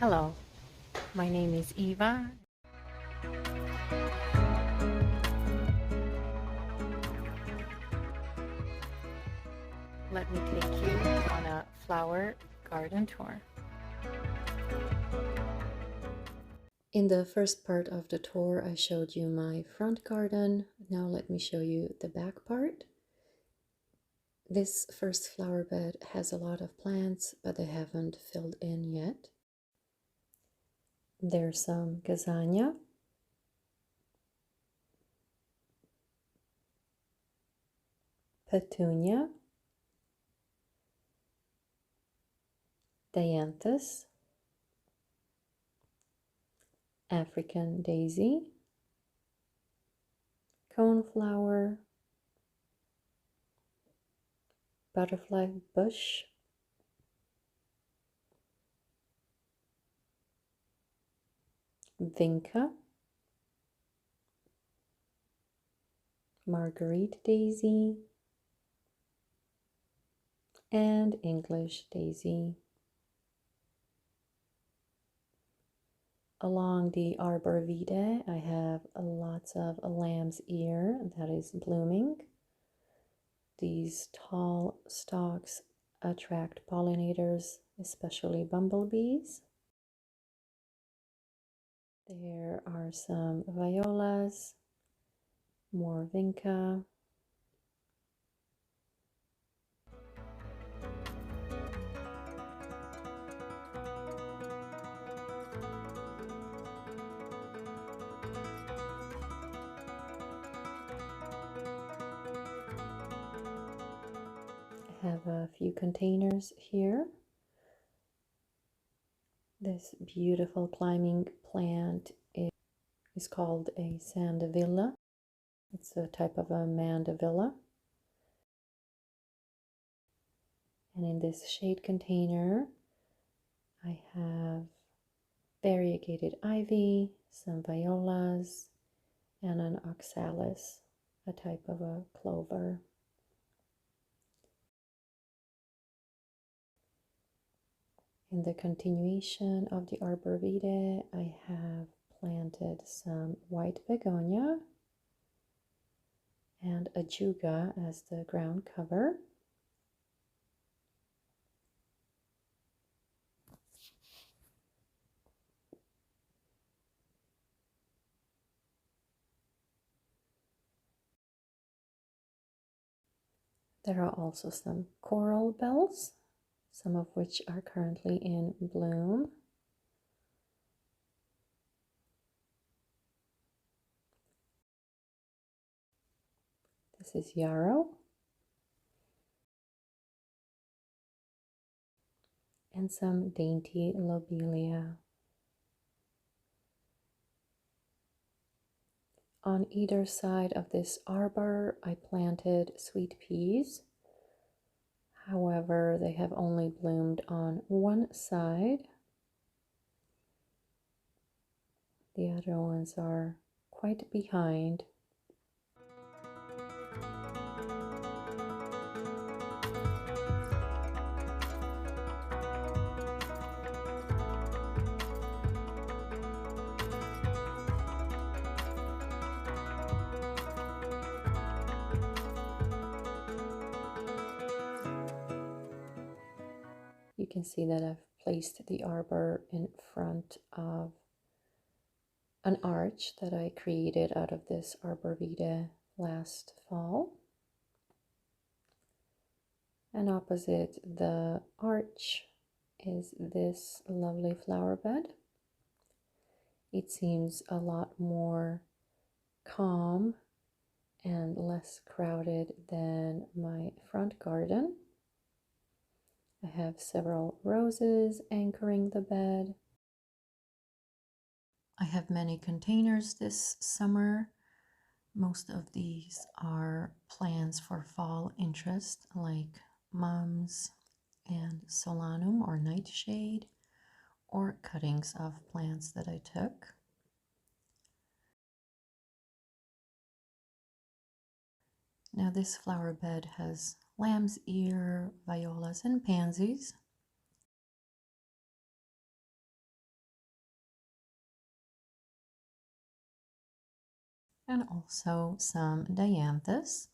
Hello, my name is Eva. Let me take you on a flower garden tour. In the first part of the tour, I showed you my front garden. Now let me show you the back part. This first flower bed has a lot of plants, but they haven't filled in yet. There's some gazania, petunia, dianthus, African daisy, coneflower, butterfly bush, vinca, marguerite daisy, and English daisy. Along the arbor vitae, I have lots of lamb's ear that is blooming. These tall stalks attract pollinators, especially bumblebees. There are some violas, more vinca. I have a few containers here. This beautiful climbing plant is called a sandavilla. It's a type of a mandavilla. And in this shade container, I have variegated ivy, some violas, and an oxalis, a type of a clover. In the continuation of the arbor vitae, I have planted some white begonia and a juga as the ground cover. There are also some coral bells, some of which are currently in bloom. This is yarrow. And some dainty lobelia. On either side of this arbor, I planted sweet peas. However, they have only bloomed on one side. The other ones are quite behind. You can see that I've placed the arbor in front of an arch that I created out of this arbor vitae last fall. And opposite the arch is this lovely flower bed. It seems a lot more calm and less crowded than my front garden. I have several roses anchoring the bed. I have many containers this summer. Most of these are plants for fall interest, like mums and solanum or nightshade, or cuttings of plants that I took. Now this flower bed has lamb's ear, violas, and pansies. and also some dianthus.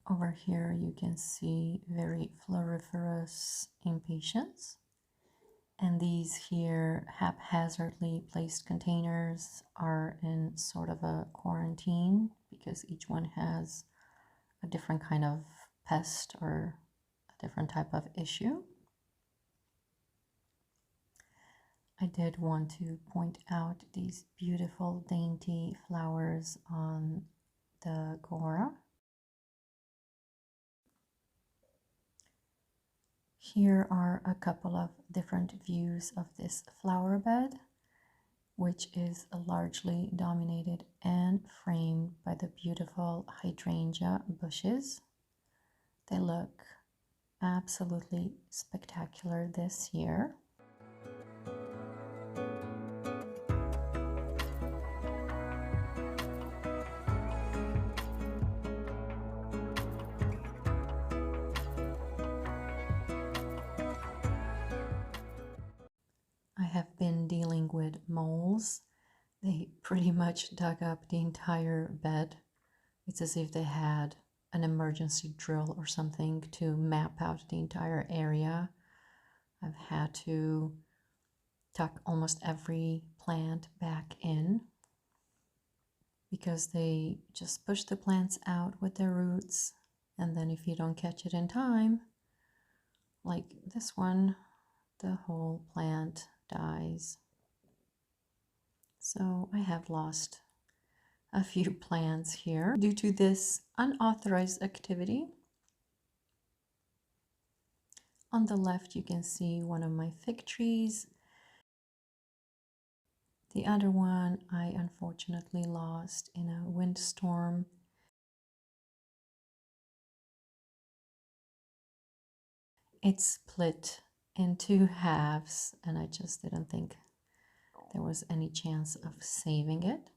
Over here you can see very floriferous impatiens. And these here haphazardly placed containers are in sort of a quarantine because each one has a different kind of pest or a different type of issue. I did want to point out these beautiful dainty flowers on the Gora. Here are a couple of different views of this flower bed, which is largely dominated and framed by the beautiful hydrangea bushes. They look absolutely spectacular this year. I have been dealing with moles. They pretty much dug up the entire bed. It's as if they had an emergency drill or something to map out the entire area. I've had to tuck almost every plant back in because they just push the plants out with their roots, and then if you don't catch it in time, like this one, the whole plant dies. So I have lost a few plants here due to this unauthorized activity. On the left you can see one of my fig trees. The other one I unfortunately lost in a windstorm. It split in two halves and I just didn't think there was any chance of saving it.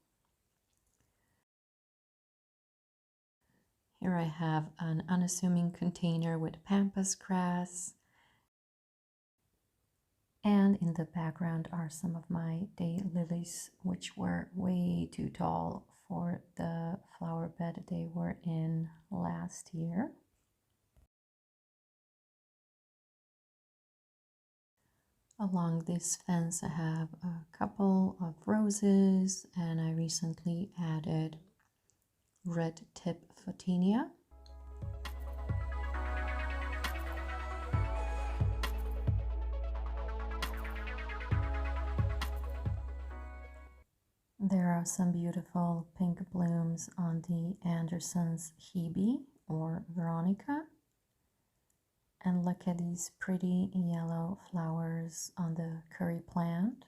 Here I have an unassuming container with pampas grass. And in the background are some of my daylilies, which were way too tall for the flower bed they were in last year. Along this fence I have a couple of roses, and I recently added red tip photinia. There are some beautiful pink blooms on the Anderson's Hebe or Veronica. And look at these pretty yellow flowers on the curry plant.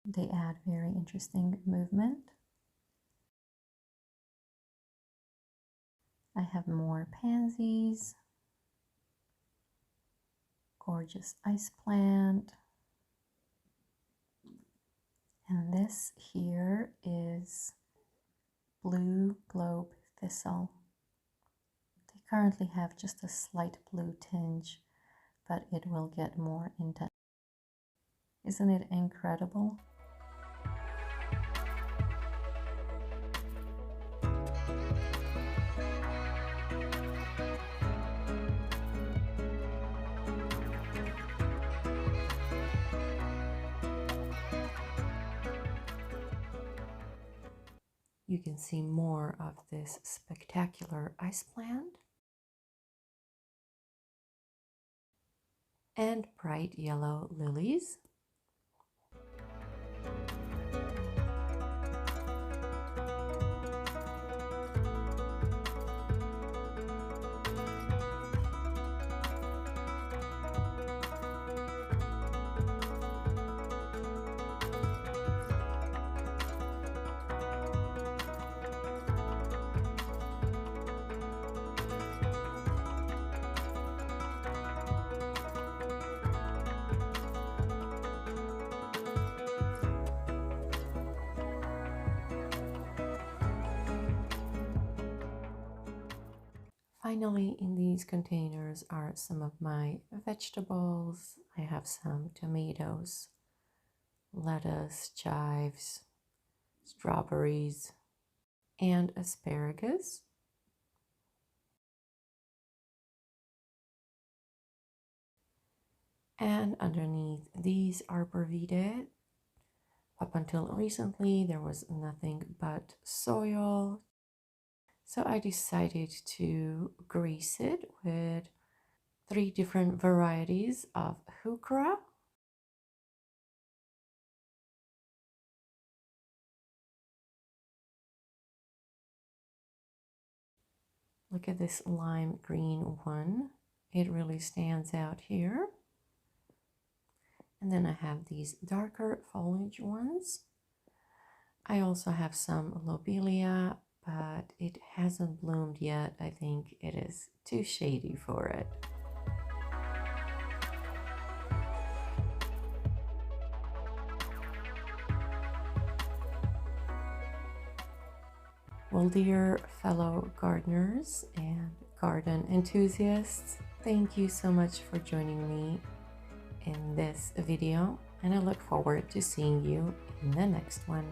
They add very interesting movement. I have more pansies. Gorgeous ice plant. And this here is blue globe thistle. They currently have just a slight blue tinge, but it will get more intense. Isn't it incredible? You can see more of this spectacular ice plant and bright yellow lilies. Finally, in these containers are some of my vegetables. I have some tomatoes, lettuce, chives, strawberries, and asparagus. And underneath these arbor vitae. Up until recently, there was nothing but soil. So I decided to grace it with 3 different varieties of heuchera. Look at this lime green one. It really stands out here. And then I have these darker foliage ones. I also have some lobelia, but it hasn't bloomed yet. I think it is too shady for it. Well, dear fellow gardeners and garden enthusiasts, thank you so much for joining me in this video, and I look forward to seeing you in the next one.